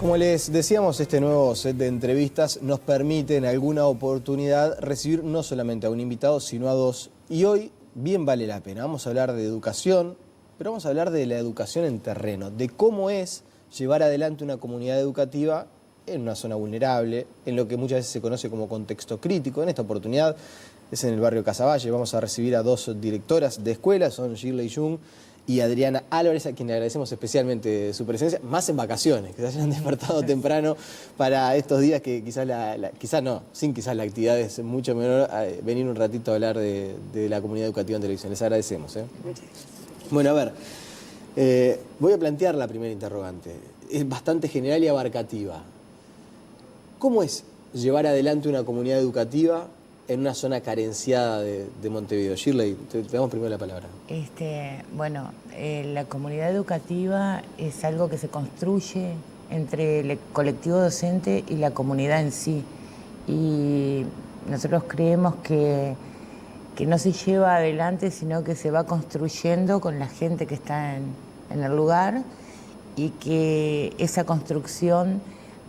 Como les decíamos, este nuevo set de entrevistas nos permite en alguna oportunidad recibir no solamente a un invitado, sino a dos. Y hoy bien vale la pena. Vamos a hablar de educación, pero vamos a hablar de la educación en terreno, de cómo es llevar adelante una comunidad educativa en una zona vulnerable, en lo que muchas veces se conoce como contexto crítico. En esta oportunidad es en el barrio Casaballe. Vamos a recibir a dos directoras de escuelas, son Shirley Jung y Adriana Álvarez, a quien le agradecemos especialmente su presencia, más en vacaciones, que se hayan despertado temprano para estos días que quizás quizás la actividad es mucho menor, venir un ratito a hablar de la comunidad educativa en televisión. Les agradecemos. Bueno, a ver, voy a plantear la primera interrogante. Es bastante general y abarcativa. ¿Cómo es llevar adelante una comunidad educativa en una zona carenciada de Montevideo? Shirley, te damos primero la palabra. La comunidad educativa es algo que se construye entre el colectivo docente y la comunidad en sí. Y nosotros creemos que no se lleva adelante, sino que se va construyendo con la gente que está en el lugar, y que esa construcción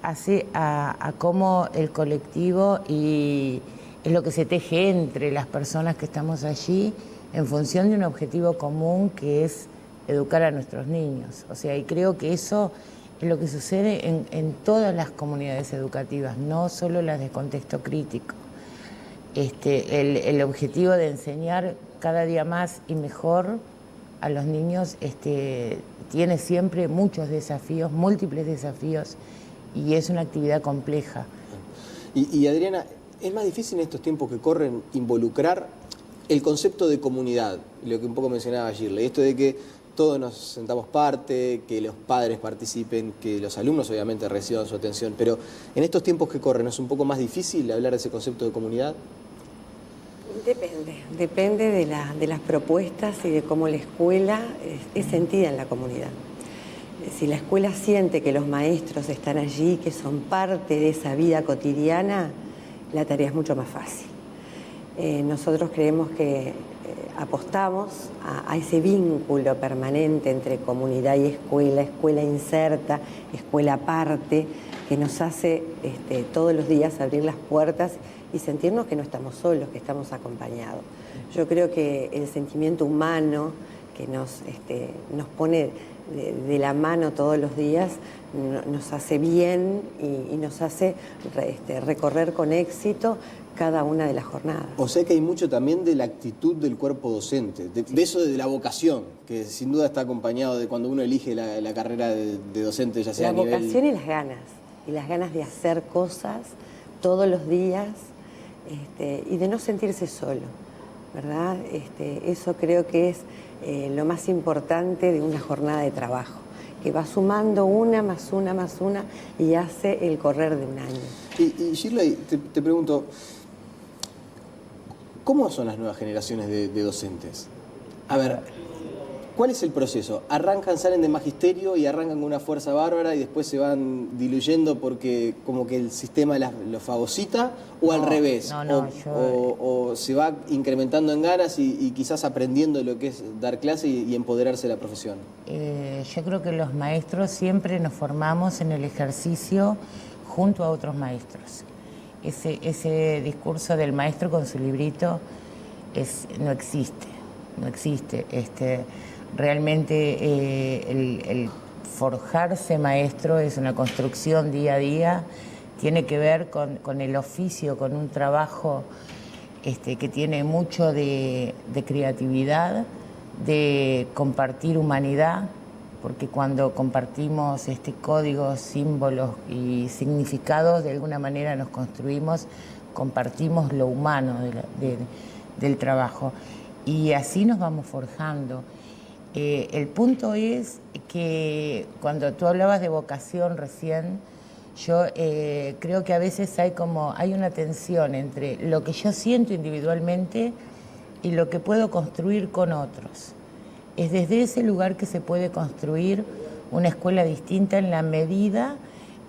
hace a cómo el colectivo y es lo que se teje entre las personas que estamos allí en función de un objetivo común, que es educar a nuestros niños. O sea, y creo que eso es lo que sucede en todas las comunidades educativas, no solo las de contexto crítico. El objetivo de enseñar cada día más y mejor a los niños tiene siempre muchos desafíos, múltiples desafíos, y es una actividad compleja. Y Adriana, ¿es más difícil en estos tiempos que corren involucrar el concepto de comunidad? Lo que un poco mencionaba Shirley, esto de que todos nos sentamos parte, que los padres participen, que los alumnos obviamente reciban su atención, pero en estos tiempos que corren, ¿es un poco más difícil hablar de ese concepto de comunidad? Depende de las propuestas y de cómo la escuela es sentida en la comunidad. Si la escuela siente que los maestros están allí, que son parte de esa vida cotidiana, la tarea es mucho más fácil. Nosotros creemos que apostamos a ese vínculo permanente entre comunidad y escuela inserta, escuela aparte, que nos hace todos los días abrir las puertas y sentirnos que no estamos solos, que estamos acompañados. Yo creo que el sentimiento humano que nos pone de la mano todos los días nos hace bien y nos hace recorrer con éxito cada una de las jornadas. O sea que hay mucho también de la actitud del cuerpo docente, de eso de la vocación, que sin duda está acompañado de cuando uno elige la carrera de docente, ya sea a nivel... La vocación y las ganas de hacer cosas todos los días, y de no sentirse solo, ¿verdad? Eso creo que es lo más importante de una jornada de trabajo, que va sumando una más una y hace el correr de un año. Y Shirley, te pregunto, ¿cómo son las nuevas generaciones de docentes? A ver, ¿cuál es el proceso? ¿Salen de magisterio y arrancan con una fuerza bárbara y después se van diluyendo porque como que el sistema los fagocita? ¿O al revés? O se va incrementando en ganas y quizás aprendiendo lo que es dar clase y empoderarse de la profesión? Yo creo que los maestros siempre nos formamos en el ejercicio junto a otros maestros. Ese discurso del maestro con su librito no existe. Realmente el forjarse maestro es una construcción día a día, tiene que ver con el oficio, con un trabajo que tiene mucho de creatividad, de compartir humanidad, porque cuando compartimos códigos, símbolos y significados, de alguna manera nos construimos, compartimos lo humano del trabajo. Y así nos vamos forjando. El punto es que cuando tú hablabas de vocación recién, yo creo que a veces hay una tensión entre lo que yo siento individualmente y lo que puedo construir con otros. Es desde ese lugar que se puede construir una escuela distinta, en la medida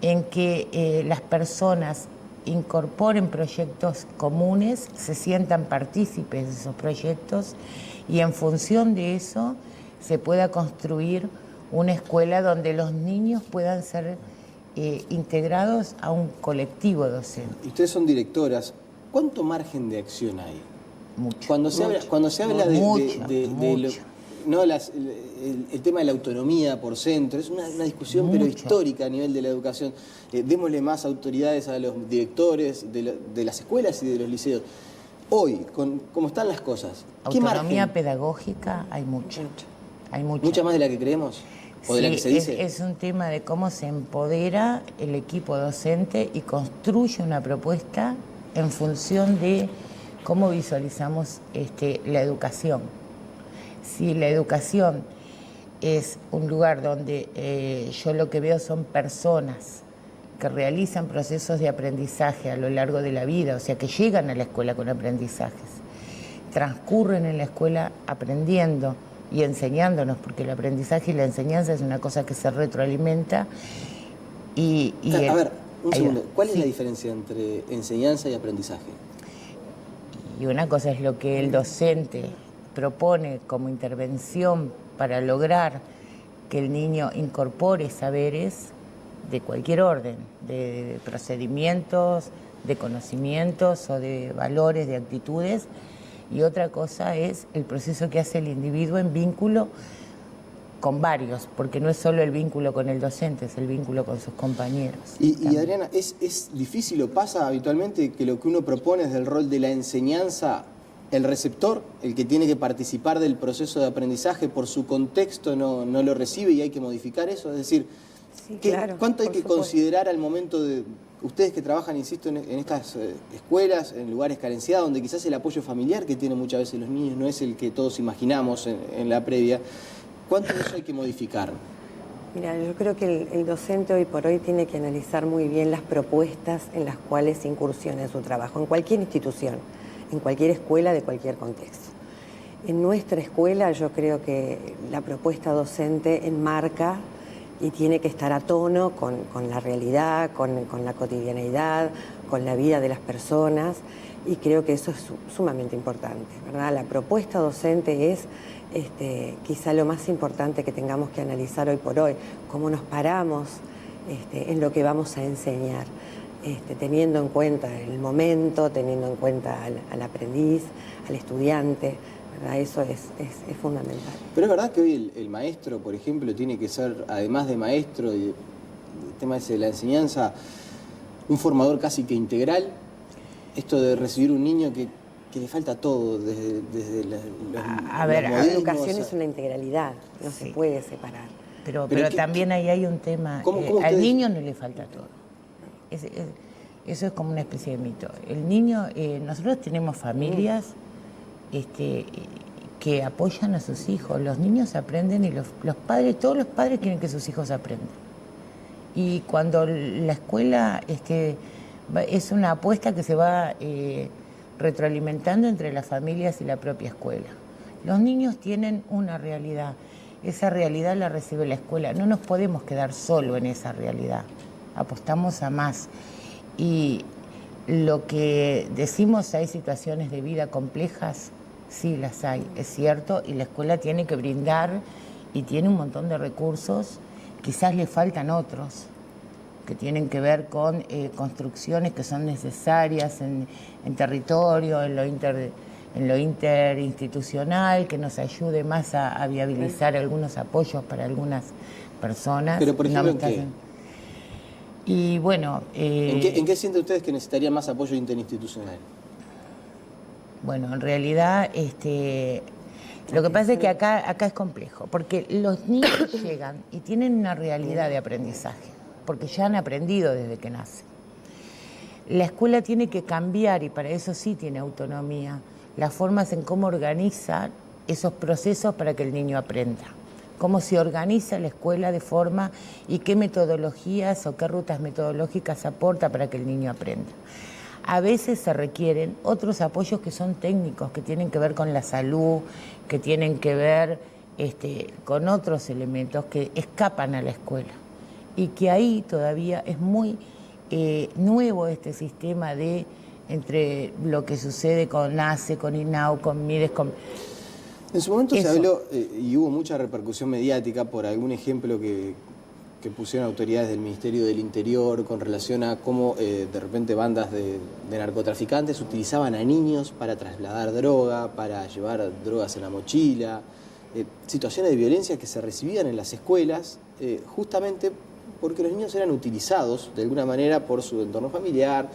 en que las personas incorporen proyectos comunes, se sientan partícipes de esos proyectos, y en función de eso se pueda construir una escuela donde los niños puedan ser integrados a un colectivo docente. Y ustedes son directoras. ¿Cuánto margen de acción hay? Mucho. Cuando se habla el tema de la autonomía por centro, es una discusión pero histórica a nivel de la educación. Démosle más autoridades a los directores de las escuelas y de los liceos. Hoy, ¿cómo están las cosas? ¿Qué Autonomía margen? pedagógica hay mucha. Hay mucha. ¿Mucha más de la que creemos? ¿O de la que se dice? Es un tema de cómo se empodera el equipo docente y construye una propuesta en función de cómo visualizamos la educación. Si la educación es un lugar donde yo lo que veo son personas que realizan procesos de aprendizaje a lo largo de la vida, o sea, que llegan a la escuela con aprendizajes, transcurren en la escuela aprendiendo y enseñándonos, porque el aprendizaje y la enseñanza es una cosa que se retroalimenta. A ver, un segundo. ¿Cuál es la diferencia entre enseñanza y aprendizaje? Y una cosa es lo que el docente propone como intervención para lograr que el niño incorpore saberes de cualquier orden, de procedimientos, de conocimientos o de valores, de actitudes, y otra cosa es el proceso que hace el individuo en vínculo con varios, porque no es solo el vínculo con el docente, es el vínculo con sus compañeros. Y Adriana, ¿es difícil o pasa habitualmente que lo que uno propone es del rol de la enseñanza, el receptor, el que tiene que participar del proceso de aprendizaje por su contexto no lo recibe y hay que modificar eso? Es decir, sí, claro, ¿cuánto hay que supuesto considerar al momento de... Ustedes que trabajan, insisto, en estas escuelas, en lugares carenciados, donde quizás el apoyo familiar que tienen muchas veces los niños no es el que todos imaginamos en la previa, ¿cuánto de eso hay que modificar? Mira, yo creo que el docente hoy por hoy tiene que analizar muy bien las propuestas en las cuales incursiona en su trabajo, en cualquier institución, en cualquier escuela de cualquier contexto. En nuestra escuela yo creo que la propuesta docente enmarca y tiene que estar a tono con la realidad, con la cotidianeidad, con la vida de las personas, y creo que eso es sumamente importante, ¿verdad? La propuesta docente es quizá lo más importante que tengamos que analizar hoy por hoy, cómo nos paramos en lo que vamos a enseñar, teniendo en cuenta el momento, teniendo en cuenta al aprendiz, al estudiante, ¿verdad? Eso es fundamental. Pero es verdad que hoy el maestro, por ejemplo, tiene que ser, además de maestro, y el tema ese de la enseñanza, un formador casi que integral. Esto de recibir un niño que le falta todo, desde la educación es una integralidad, no se puede separar. Pero también ahí hay un tema, al niño no le falta todo. Eso es como una especie de mito. El niño, nosotros tenemos familias que apoyan a sus hijos. Los niños aprenden y los padres, todos los padres quieren que sus hijos aprendan. Y cuando la escuela es una apuesta que se va retroalimentando entre las familias y la propia escuela. Los niños tienen una realidad, esa realidad la recibe la escuela. No nos podemos quedar solo en esa realidad, apostamos a más. Y lo que decimos, hay situaciones de vida complejas, sí las hay, es cierto, y la escuela tiene que brindar y tiene un montón de recursos, quizás le faltan otros, que tienen que ver con construcciones que son necesarias en territorio, en lo interinstitucional, que nos ayude más a viabilizar algunos apoyos para algunas personas. Pero, por ejemplo, ¿en qué? Y bueno... ¿En qué sienten ustedes que necesitaría más apoyo interinstitucional? Bueno, en realidad, lo que pasa es que acá es complejo, porque los niños llegan y tienen una realidad de aprendizaje, porque ya han aprendido desde que nacen. La escuela tiene que cambiar, y para eso sí tiene autonomía, las formas en cómo organiza esos procesos para que el niño aprenda. Cómo se organiza la escuela de forma y qué metodologías o qué rutas metodológicas aporta para que el niño aprenda. A veces se requieren otros apoyos que son técnicos, que tienen que ver con la salud, que tienen que ver con otros elementos que escapan a la escuela. Y que ahí todavía es muy nuevo este sistema entre lo que sucede con NACE, con INAU, con MIDES, con... En su momento se habló, y hubo mucha repercusión mediática por algún ejemplo que que pusieron autoridades del Ministerio del Interior con relación a cómo de repente bandas de narcotraficantes utilizaban a niños para trasladar droga, para llevar drogas en la mochila, situaciones de violencia que se recibían en las escuelas, justamente porque los niños eran utilizados de alguna manera por su entorno familiar,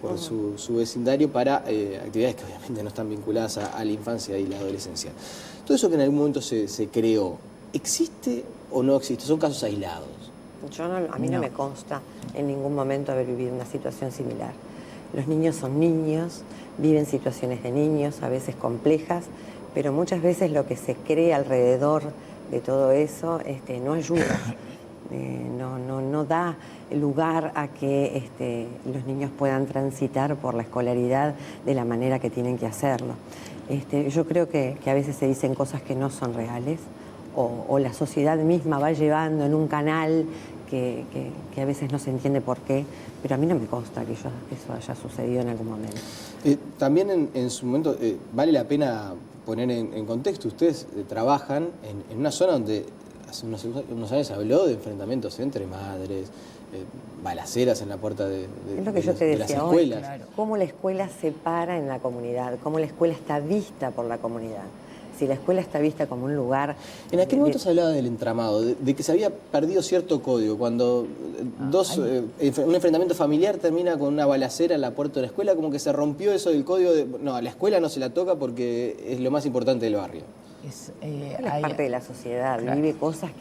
por su vecindario para actividades que obviamente no están vinculadas a la infancia y la adolescencia. Todo eso que en algún momento se creó, ¿existe o no existe? ¿Son casos aislados? A mí no me consta en ningún momento haber vivido una situación similar. Los niños son niños, viven situaciones de niños, a veces complejas, pero muchas veces lo que se cree alrededor de todo eso no ayuda. No da lugar a que los niños puedan transitar por la escolaridad de la manera que tienen que hacerlo. Yo creo que a veces se dicen cosas que no son reales o la sociedad misma va llevando en un canal que a veces no se entiende por qué, pero a mí no me consta que eso haya sucedido en algún momento. También en su momento vale la pena poner en contexto, ustedes trabajan en una zona donde hace unos años se habló de enfrentamientos entre madres, balaceras en la puerta de es lo que yo te decía las escuelas. Hoy, claro. Cómo la escuela se para en la comunidad, cómo la escuela está vista por la comunidad. Si la escuela está vista como un lugar... En aquel momento se hablaba del entramado, de que se había perdido cierto código. Cuando un enfrentamiento familiar termina con una balacera en la puerta de la escuela, como que se rompió eso del código de... No, a la escuela no se la toca porque es lo más importante del barrio. Es parte de la sociedad, claro. Vive cosas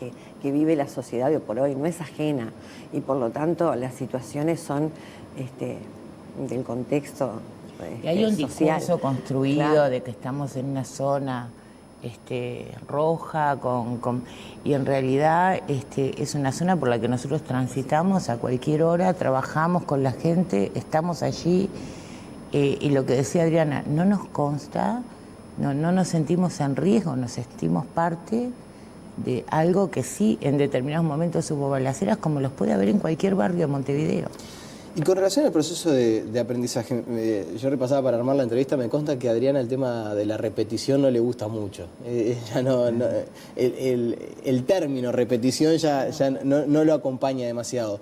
que vive la sociedad de hoy por hoy, no es ajena. Y por lo tanto las situaciones son del contexto y hay un social. Discurso construido, claro, de que estamos en una zona roja, y en realidad es una zona por la que nosotros transitamos a cualquier hora, trabajamos con la gente, estamos allí, y lo que decía Adriana, no nos consta, no nos sentimos en riesgo, nos sentimos parte de algo que sí en determinados momentos hubo balaceras, como los puede haber en cualquier barrio de Montevideo. Y con relación al proceso de aprendizaje, yo repasaba para armar la entrevista, me consta que a Adriana el tema de la repetición no le gusta mucho. El término repetición ya no lo acompaña demasiado.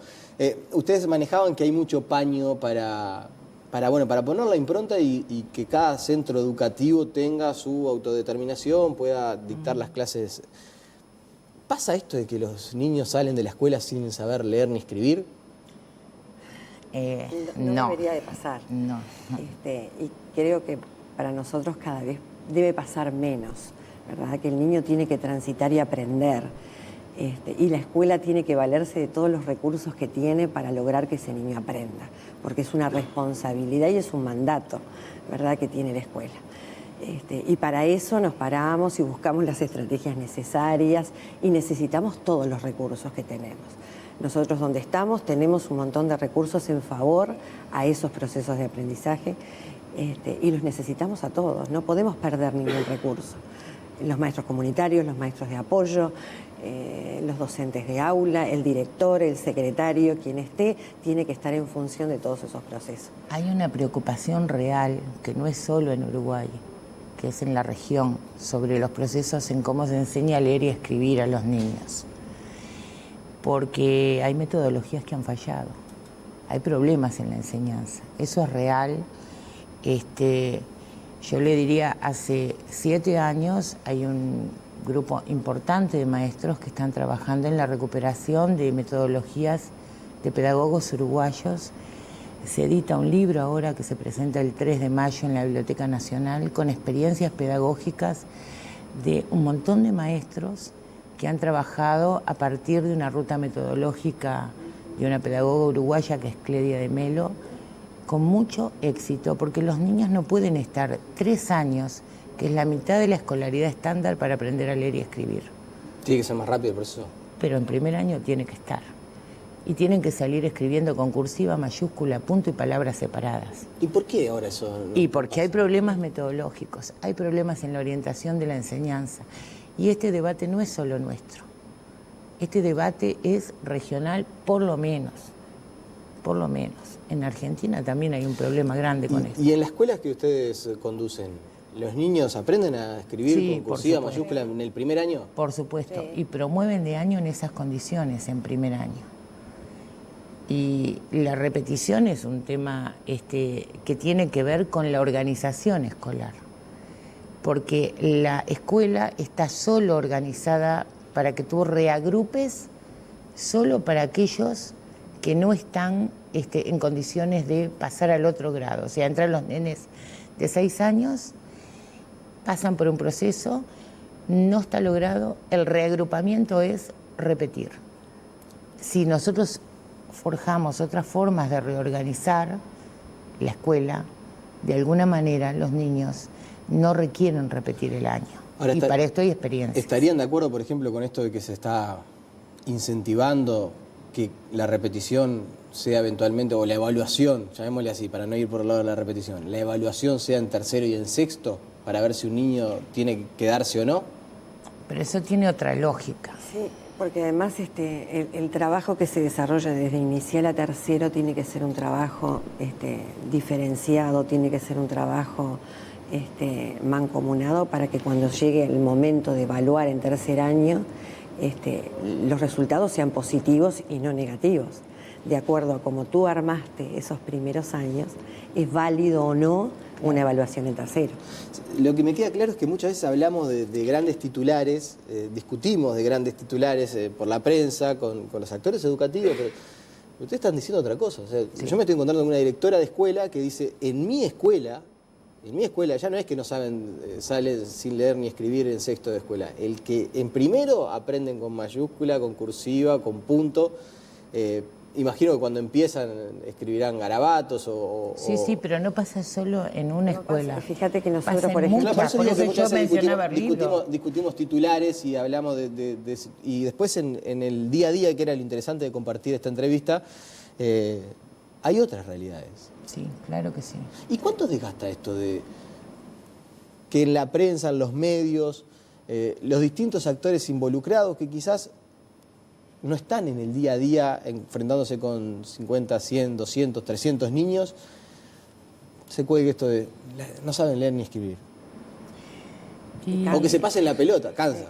Ustedes manejaban que hay mucho paño para poner la impronta y que cada centro educativo tenga su autodeterminación, pueda dictar las clases. ¿Pasa esto de que los niños salen de la escuela sin saber leer ni escribir? No debería de pasar. No. Y creo que para nosotros cada vez debe pasar menos, ¿verdad? Que el niño tiene que transitar y aprender. Y la escuela tiene que valerse de todos los recursos que tiene para lograr que ese niño aprenda, porque es una responsabilidad y es un mandato, ¿verdad?, que tiene la escuela. Y para eso nos paramos y buscamos las estrategias necesarias y necesitamos todos los recursos que tenemos. Nosotros donde estamos tenemos un montón de recursos en favor a esos procesos de aprendizaje y los necesitamos a todos, no podemos perder ningún recurso. Los maestros comunitarios, los maestros de apoyo, los docentes de aula, el director, el secretario, quien esté, tiene que estar en función de todos esos procesos. Hay una preocupación real, que no es solo en Uruguay, que es en la región, sobre los procesos en cómo se enseña a leer y a escribir a los niños. Porque hay metodologías que han fallado, hay problemas en la enseñanza, eso es real. Yo le diría, hace 7 años hay un grupo importante de maestros que están trabajando en la recuperación de metodologías de pedagogos uruguayos. Se edita un libro ahora que se presenta el 3 de mayo en la Biblioteca Nacional con experiencias pedagógicas de un montón de maestros que han trabajado a partir de una ruta metodológica de una pedagoga uruguaya que es Cledia de Melo, con mucho éxito, porque los niños no pueden estar 3 años, que es la mitad de la escolaridad estándar para aprender a leer y escribir. Tiene que ser más rápido el proceso. Pero en primer año tiene que estar. Y tienen que salir escribiendo con cursiva, mayúscula, punto y palabras separadas. ¿Y por qué ahora eso no Y porque pasa? hay problemas metodológicos, hay problemas en la orientación de la enseñanza. Y este debate no es solo nuestro. Este debate es regional, por lo menos. Por lo menos. En Argentina también hay un problema grande con esto. ¿Y en las escuelas que ustedes conducen, ¿Los niños aprenden a escribir Sí, con por cursiva supuesto. mayúscula en el primer año? Por supuesto, Sí. y promueven de año en esas condiciones, en primer año. Y la repetición es un tema que tiene que ver con la organización escolar, porque la escuela está solo organizada para que tú reagrupes solo para aquellos que no están en condiciones de pasar al otro grado. O sea, entran los nenes de 6 años, pasan por un proceso, no está logrado, el reagrupamiento es repetir. Si nosotros forjamos otras formas de reorganizar la escuela, de alguna manera los niños no requieren repetir el año. Ahora, y para esto hay experiencia. ¿Estarían de acuerdo, por ejemplo, con esto de que se está incentivando que la repetición sea eventualmente, o la evaluación, llamémosle así, para no ir por el lado de la repetición, la evaluación sea en tercero y en sexto, para ver si un niño tiene que quedarse o no? Pero eso tiene otra lógica. Sí, porque además el trabajo que se desarrolla desde inicial a tercero tiene que ser un trabajo diferenciado, tiene que ser un trabajo mancomunado para que cuando llegue el momento de evaluar en tercer año, los resultados sean positivos y no negativos. De acuerdo a cómo tú armaste esos primeros años, es válido o no una evaluación en tercero. Lo que me queda claro es que muchas veces hablamos de grandes titulares, discutimos de grandes titulares por la prensa, con los actores educativos, pero ustedes están diciendo otra cosa. O sea, Sí. Yo me estoy encontrando con una directora de escuela que dice, en mi escuela ya no es que no saben, salen sin leer ni escribir en sexto de escuela. El que en primero aprenden con mayúscula, con cursiva, con punto. Imagino que cuando empiezan escribirán garabatos o... Sí, pero no pasa solo en una escuela. Pasa, fíjate que nosotros, Pasa en por ejemplo, muchas, por digo que eso muchas yo veces mencionaba el libro. discutimos titulares y hablamos y después en el día a día, que era lo interesante de compartir esta entrevista, hay otras realidades. Sí, claro que sí. ¿Y cuánto desgasta esto de que en la prensa, en los medios, los distintos actores involucrados que quizás no están en el día a día enfrentándose con 50, 100, 200, 300 niños, se cuelgue esto de no saben leer ni escribir? O que se pasen la pelota, cansa.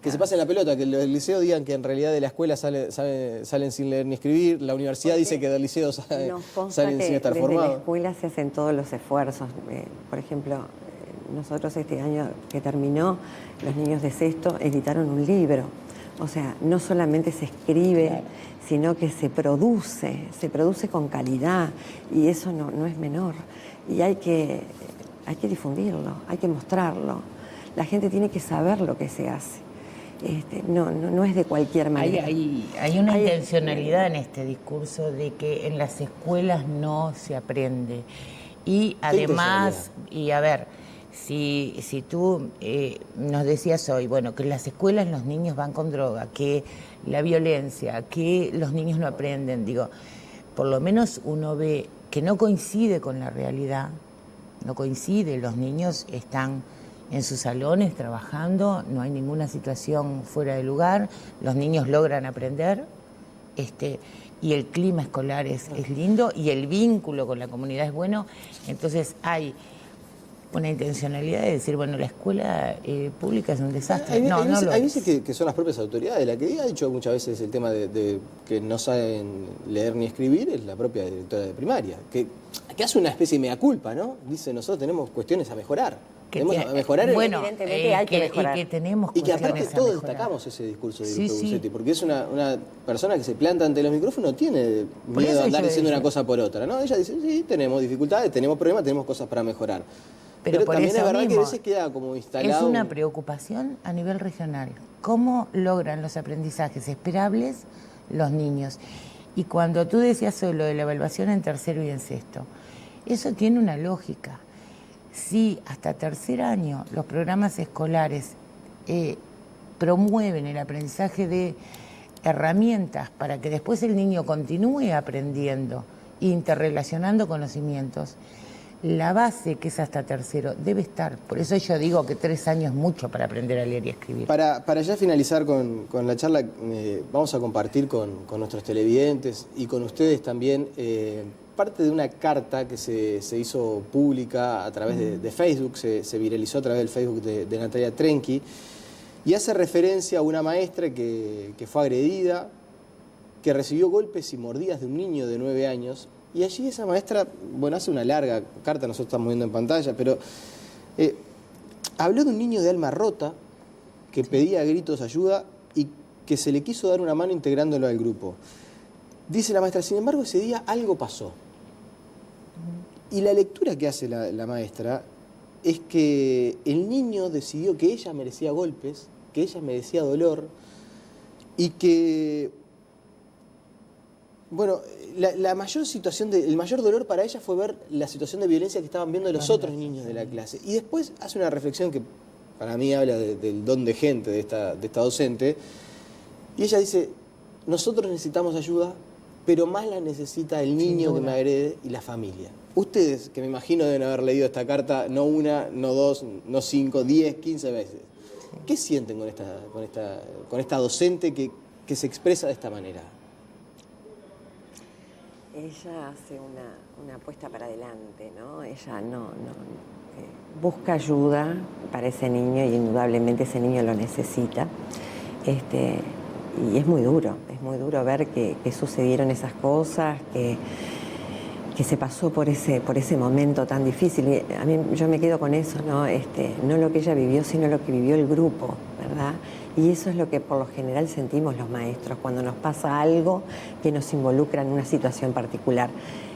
Que se pasen la pelota, que los liceos digan que en realidad de la escuela salen sin leer ni escribir, la universidad dice que del liceo Nos consta salen que sin estar desde la formados. escuela se hacen todos los esfuerzos. Por ejemplo, nosotros este año que terminó, los niños de sexto editaron un libro. O sea, no solamente se escribe, Claro. sino que se produce con calidad, y eso no es menor. Y hay que difundirlo, hay que mostrarlo. La gente tiene que saber lo que se hace. No es de cualquier manera. Hay una intencionalidad en este discurso de que en las escuelas no se aprende. Y además, y a ver, si tú nos decías hoy, bueno, que en las escuelas los niños van con droga, que la violencia, que los niños no aprenden, digo, por lo menos uno ve que no coincide con la realidad, no coincide, los niños están en sus salones trabajando, no hay ninguna situación fuera de lugar, los niños logran aprender, y el clima escolar es lindo y el vínculo con la comunidad es bueno, entonces hay una intencionalidad de decir, bueno, la escuela pública es un desastre. Hay veces que son las propias autoridades. La que ha dicho muchas veces el tema de que no saben leer ni escribir es la propia directora de primaria, que hace una especie de mea culpa, ¿no? Dice, nosotros tenemos cuestiones a mejorar. Tenemos a mejorar bueno, evidentemente hay que mejorar. Y que tenemos y que aparte cuestiones a todos mejorar. destacamos ese discurso de Sí, Grupo sí. Bucetti, porque es una persona que se planta ante los micrófonos, no tiene Por miedo eso a andar yo diciendo decía. una cosa por otra, ¿no? Ella dice, sí, tenemos dificultades, tenemos problemas, tenemos cosas para mejorar. Pero por también eso es verdad que a mismo, veces queda como instalado... es una preocupación a nivel regional. ¿Cómo logran los aprendizajes esperables los niños? Y cuando tú decías hoy lo de la evaluación en tercero y en sexto, eso tiene una lógica. Si hasta tercer año los programas escolares promueven el aprendizaje de herramientas para que después el niño continúe aprendiendo, interrelacionando conocimientos, la base, que es hasta tercero, debe estar. Por eso yo digo que 3 años es mucho para aprender a leer y escribir. Para ya finalizar con la charla, vamos a compartir con nuestros televidentes y con ustedes también parte de una carta que se hizo pública a través de Facebook, se viralizó a través del Facebook de Natalia Trenki, y hace referencia a una maestra que fue agredida, que recibió golpes y mordidas de un niño de 9 años, y allí esa maestra, bueno, hace una larga carta, nosotros estamos viendo en pantalla, pero habló de un niño de alma rota que pedía a gritos ayuda y que se le quiso dar una mano integrándolo al grupo. Dice la maestra, sin embargo, ese día algo pasó. Y la lectura que hace la maestra es que el niño decidió que ella merecía golpes, que ella merecía dolor y que, bueno, la mayor situación, el mayor dolor para ella fue ver la situación de violencia que estaban viendo los otros niños de la clase. Y después hace una reflexión que para mí habla del don de gente de esta docente. Y ella dice, nosotros necesitamos ayuda, pero más la necesita el niño que me agrede y la familia. Ustedes, que me imagino deben haber leído esta carta no una, no dos, no 5, 10, 15 veces. ¿Qué sienten con esta docente que se expresa de esta manera? Ella hace una apuesta para adelante, ¿no? Ella busca ayuda para ese niño y indudablemente ese niño lo necesita. Y es muy duro ver que sucedieron esas cosas, que se pasó por ese momento tan difícil. Y a mí, yo me quedo con eso, ¿no? No lo que ella vivió, sino lo que vivió el grupo, ¿verdad? Y eso es lo que por lo general sentimos los maestros cuando nos pasa algo que nos involucra en una situación particular.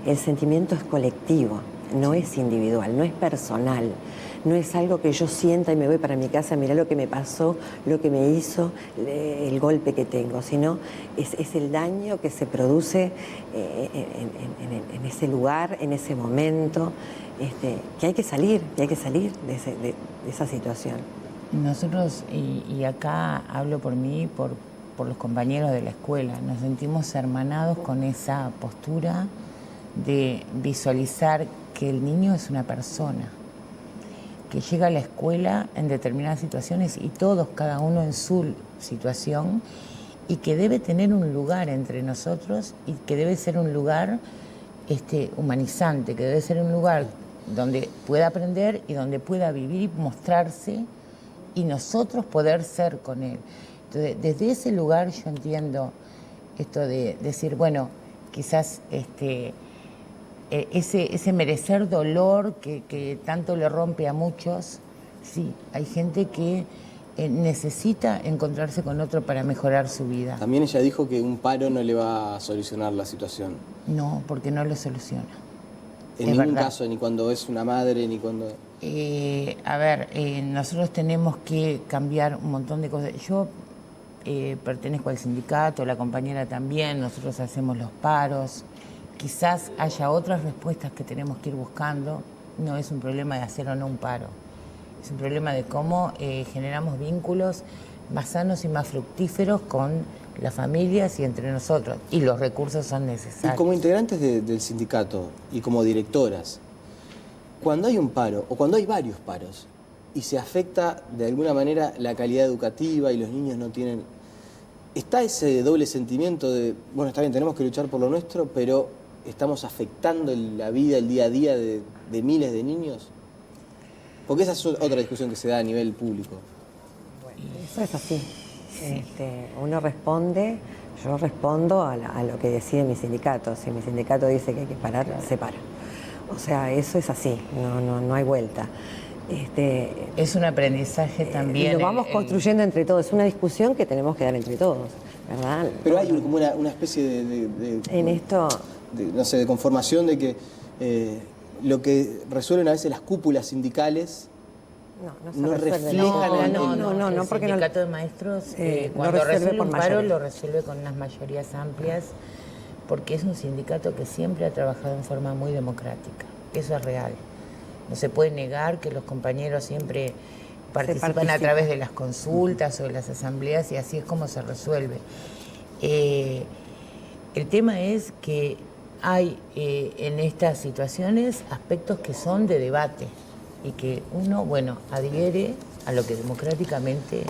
El sentimiento es colectivo, no es individual, no es personal. No es algo que yo sienta y me voy para mi casa, mirá lo que me pasó, lo que me hizo, el golpe que tengo, sino es el daño que se produce en ese lugar, en ese momento, que hay que salir de esa situación. Nosotros, y acá hablo por mí, por los compañeros de la escuela, nos sentimos hermanados con esa postura de visualizar que el niño es una persona, que llega a la escuela en determinadas situaciones y todos, cada uno en su situación, y que debe tener un lugar entre nosotros y que debe ser un lugar humanizante, que debe ser un lugar donde pueda aprender y donde pueda vivir y mostrarse y nosotros poder ser con él. Entonces, desde ese lugar yo entiendo esto de decir, bueno, quizás ese merecer dolor que tanto le rompe a muchos, sí, hay gente que necesita encontrarse con otro para mejorar su vida. También ella dijo que un paro no le va a solucionar la situación. No, porque no lo soluciona. En ningún caso, ni cuando es una madre, ni cuando... Nosotros tenemos que cambiar un montón de cosas. Yo pertenezco al sindicato, la compañera también, nosotros hacemos los paros. Quizás haya otras respuestas que tenemos que ir buscando. No es un problema de hacer o no un paro. Es un problema de cómo generamos vínculos más sanos y más fructíferos con las familias y entre nosotros. Y los recursos son necesarios. Y como integrantes del sindicato y como directoras, cuando hay un paro o cuando hay varios paros y se afecta de alguna manera la calidad educativa y los niños no tienen... ¿Está ese doble sentimiento de, bueno, está bien, tenemos que luchar por lo nuestro, pero estamos afectando la vida, el día a día de miles de niños? Porque esa es otra discusión que se da a nivel público. Bueno, eso es así. Uno responde, yo respondo a lo que decide mi sindicato. Si mi sindicato dice que hay que parar, se para. O sea, eso es así, no hay vuelta. Es un aprendizaje también. Y lo vamos construyendo entre todos. Es una discusión que tenemos que dar entre todos, ¿verdad? Pero hay como una especie en esto... de conformación de que lo que resuelven a veces las cúpulas sindicales no reflejan... No, porque el sindicato de maestros cuando resuelve un paro lo resuelve con unas mayorías amplias, porque es un sindicato que siempre ha trabajado en forma muy democrática. Eso es real. No se puede negar que los compañeros siempre participan a través de las consultas o de las asambleas y así es como se resuelve. El tema es que hay en estas situaciones aspectos que son de debate y que uno, adhiere a lo que democráticamente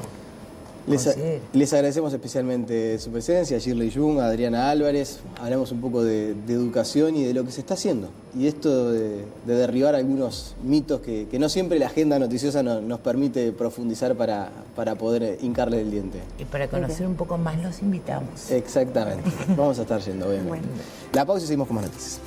Les agradecemos especialmente su presencia, Shirley Jung, Adriana Álvarez. Hablamos un poco de educación y de lo que se está haciendo. Y esto de derribar algunos mitos que no siempre la agenda noticiosa nos permite profundizar para poder hincarle el diente. Y para conocer un poco más los invitamos. Exactamente. Vamos a estar yendo, obviamente. Bueno. La pausa y seguimos con más noticias.